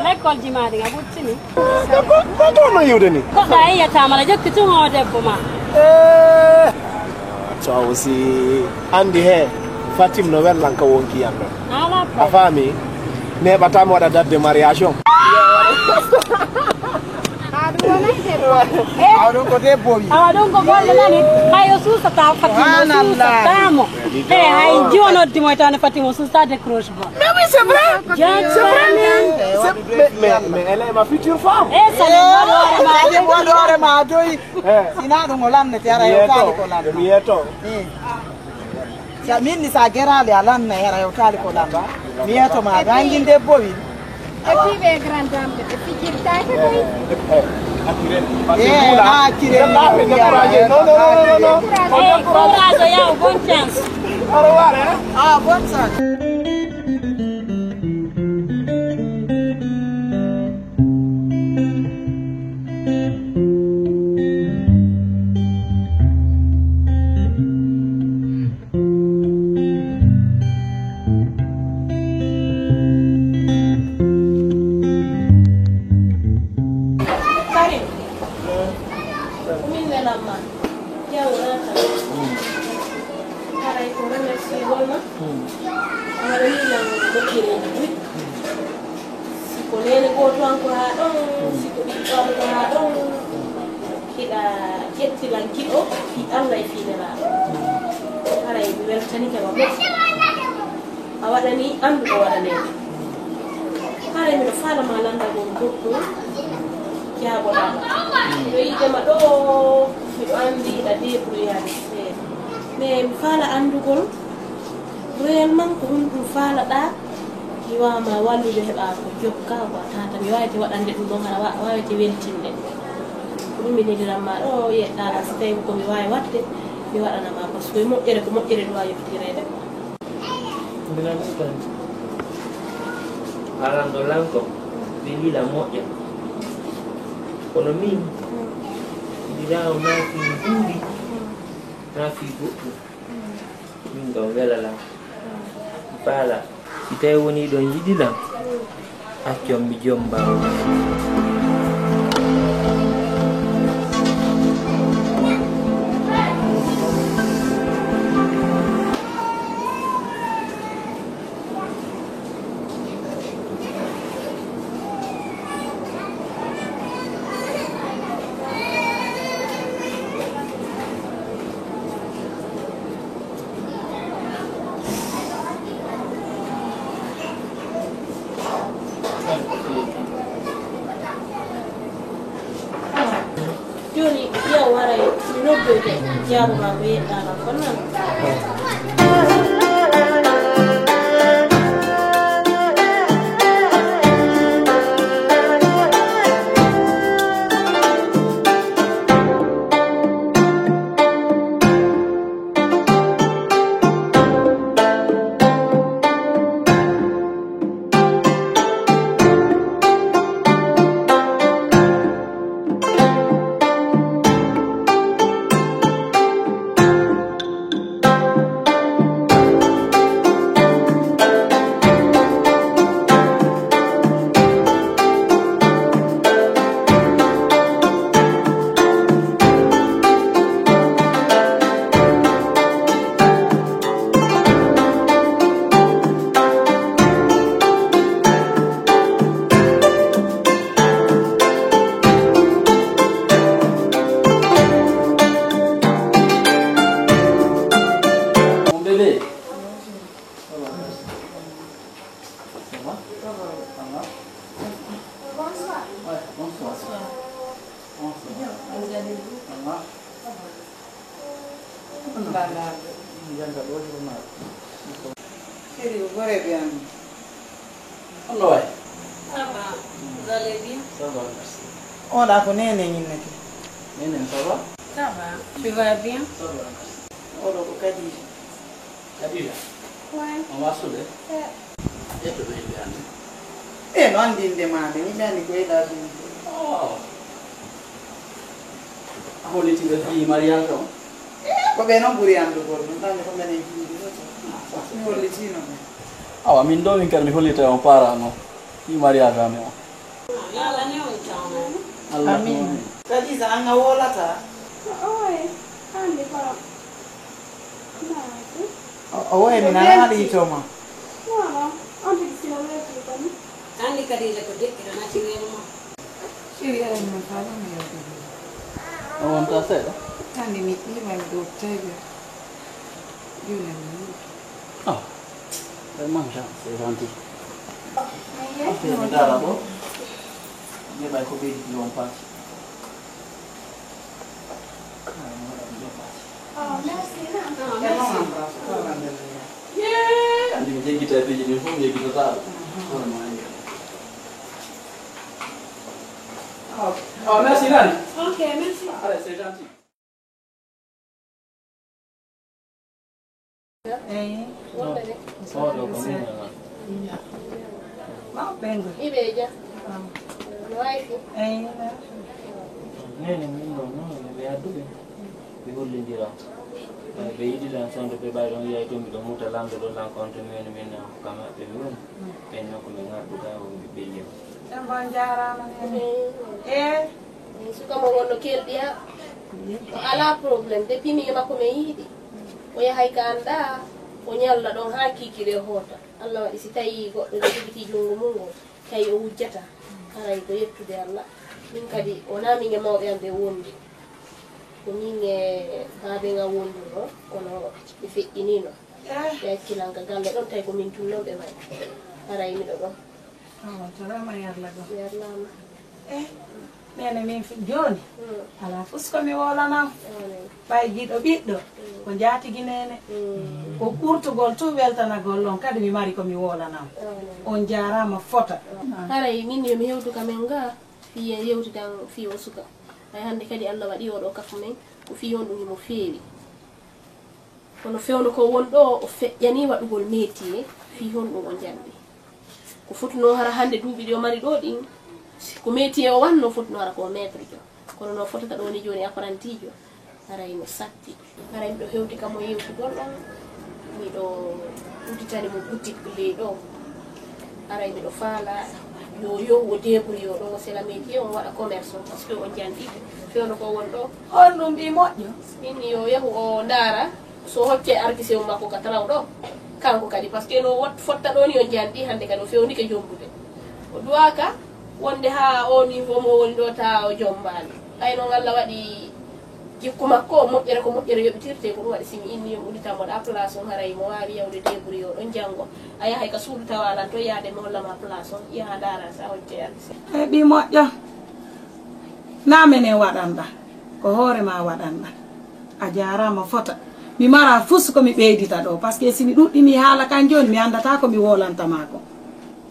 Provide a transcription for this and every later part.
L'école du mari, a buttini. Ma torno io deni. Cosa io chiamo la giocata tu non devo ma. Ciao si andi he Fatim no wer lanka wonki yambe. Ala A fami ne batam wada date de mariage. Aduh ko de bobi. Awadon ko bolle nani hayo susa ta Fatima susa tamo. Hay jono di moy tan Fatima susa décroche ba. Mais oui, c'est vrai. Mais elle est ma future femme. Ça Jadi bodo ma doy. Sina do ngolam ne tiara yo tali ko lan. Mieto. Ya min ni sa gerale alan ne yara yo tali ko lan ba. Mieto ma rangin de bobi. Et puis les grandes dames, et puis qui taille Non. courage, ya bonne chance. Au revoir, hein. Ah, bonne chance. Awadani andu ko wadane kare mi fala malanda go bokko kiabo da do yide ma do mi andi da debru ya se me fala andu gol real man ko hundu fala da yiwa ma walu de heba ko jokka ko tata mi wayti wadande dum don hara wayti weltinde dum mi ni ma do yedda stay ko mi wayi watte mi wadana ma parce que mo ere do wayi fitirede Alang-alang pilih lah moja. Ekonomi tidak nafi budi, nafi buku. Minggu bela lah. Pala kita ini don jadi lah. Acom bijom bau. Joni dia warai minobe dia mabe dana kona Vous allez bien. Ça va, vous allez bien? Ça va, merci. On a connu Néné. Néné, ça va? Ça va, tu vas bien? Ça va, merci. oɗo ko Kadija. Kadija. Ouais. Mama Sude. Yetto ɓe yimɓe hannde. No andinde maɓe yimɓe andi ko yiɗa ɗum. A hollitiɓe fii mariage o. Ko ɓe noon ɓuri andugol ɗum ɗande ko minen jiiɗi mi hollitino ɓe. Awa min ɗo min kadi mi hollita on parano fii mariage ami o. Amin. Kadija an a wolata? Ouais. Hande ko. O woye min ana haɗitoma. Voilà. On dit que c'est la même chose. Andi Kadija ko dekkira nati weeno mo. Siriyaani man faala mi yewde. O wonta seeɗa? Hande mi ƴiiwani dow tawi juulen mi. Ah, vraiment c'est gentil. Mais Mi dara ɗo jeɓay ko ɓeydi on paati. oh, merci. Andi mi jeggita piiji ɗin fof mi yeggitataɗo. Hono ma andi. Oh, merci Nani. Ok, merci. Allez, c'est gentil. Eyi. Oɗo ko min Ma ɓengo. Ibeja. No wife. Eyi. nene min ɗon noon ɓe adduɓe ɓe hollidira ɓe yiɗiɗan sonde ɓe ɓay ɗon yiyay to miɗo muta lamɗo ɗo lankonto min min hokka maɓɓe mi woni ɓenno ko min arduga o ɓiɓɓe jew Ɗum bon jarama nene. Suka mo wonno kelɗi ha o ala probléme depuis mi makko mi yiiɗi o yahay ka anda o ñalla ɗon ha kikire hoota Allah waɗi si tawi goɗɗo ɗo jogiti junngo mum ngo tawi o wujjata haray ko yettude Allah min kadi wona min e mawɓe am ɓe wondi ko min e baaɓega wonduno kono ɓe feƴƴinino ɓe hakkilanga galle ɗon tawi komin tunnoɓe may haray miɗo ɗon Salama yarla ɗo. yarlama Nene min joni ala fusko mi wolanam ɓay jiɗo ɓiɗɗo ko jatigi nene ko ɓurtugol tu weltanagol on kadi mi mari komi wolanam on jarama fota haray min yomi hewtuka men ga fiye yewtitan fi o suka ay hande kadi Allah waɗi oɗo kafu men ko fi on ɗum imo feewi kono fewno ko won ɗo o feƴƴani waɗugol métier fi hon ɗum o janɗi ko fotuno hara hande duuɓi ɗi o mari ɗo ɗin ko métier o wanno fotuno hara ko maître jo kono no fotata ɗo ni joni apprenti jo haray no satti haray miɗo hewti kam o yewtugol ɗon miɗo uditani mo boutique ley ɗo haray miɗo faala yo yowo débrouille o ɗo c'est la métier on waɗa commerce on par ce que o janɗi fewno ko won ɗo on ɗum mbi moƴƴo inni yo yahu o ndaara so hokke artise o makko ka taraw ɗo kanko kadi par ce que no fotta ɗo ni o janɗi hande kadi o fewnike jombude o duwaka wonde ha o niveau mo woni ɗo ta o jombani ɓayno Allah waɗi jikku makko o moƴƴere ko moƴƴere yoɓitirte ko ɗum waɗi simi inni yomi uditamoɗa place on haray mo wawi yawde débrouille o ɗon janggo a yahay ka suudu tawalan to yaade mi hollama place on yaha ndaara sa hokke artise e ɓi moƴƴo namene waɗanɗa ko hoorema waɗanɗa a jarama fota mi mara fus komi ɓeydita ɗo par ce que simi ɗuɗɗimi haala kan joni mi andata komi wolantama ko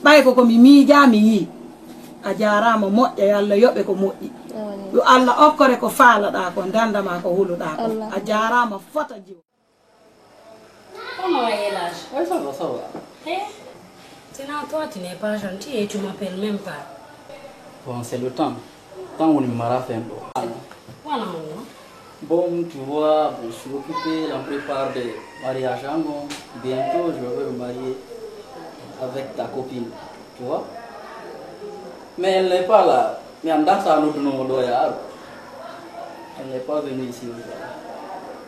ɓay ko komi miija mi yii a jarama moƴƴa yo Allah yoɓe ko moƴƴi yo Allah okkore ko faalaɗa ko dandama ko huluɗa ko a jarama fota jiw Comment va l'âge? Ouais, ça va, ça va. Sinon, toi, tu n'es pas gentil et tu m'appelles même pas. Bon, c'est le temps. Tant on me m'a fait un peu. Voilà, maman. Bon, tu vois, bon, je suis occupé, on prépare des mariages. Bon, bientôt, je vais me marier avec ta copine, tu vois. Mais elle n'est pas là. Mais en dans ça, nous nous doyons. Elle n'est pas venue ici.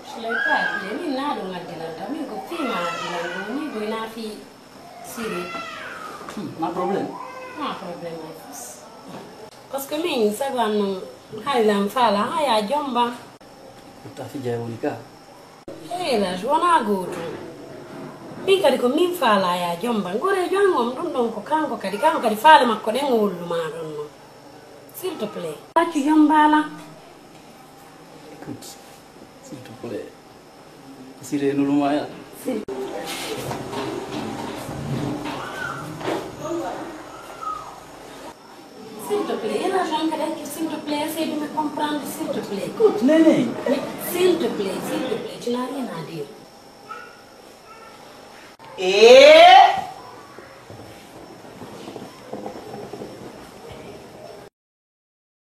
Je ne l'ai pas appelé. Ni n'a donc adilanta. Mi ko fi ma adilanta. Ni do na fi siri. Pas de problème. Pas problème. Parce que mi saban no hailan fala haya jomba. Ta fille est unique. La joana goto. Mi kadi ko min fala ya jomba. Ngore jongom dum don ko kanko kadi fala makko den wullu ma don no. S'il te plaît. Tu jomba la. Écoute, s'il te plaît. Si les nous l'ont S'il te plaît, l'argent que s'il te plaît, essaye de me comprendre, s'il te plaît. Écoute, Néné. S'il te plaît, tu n'as rien à dire.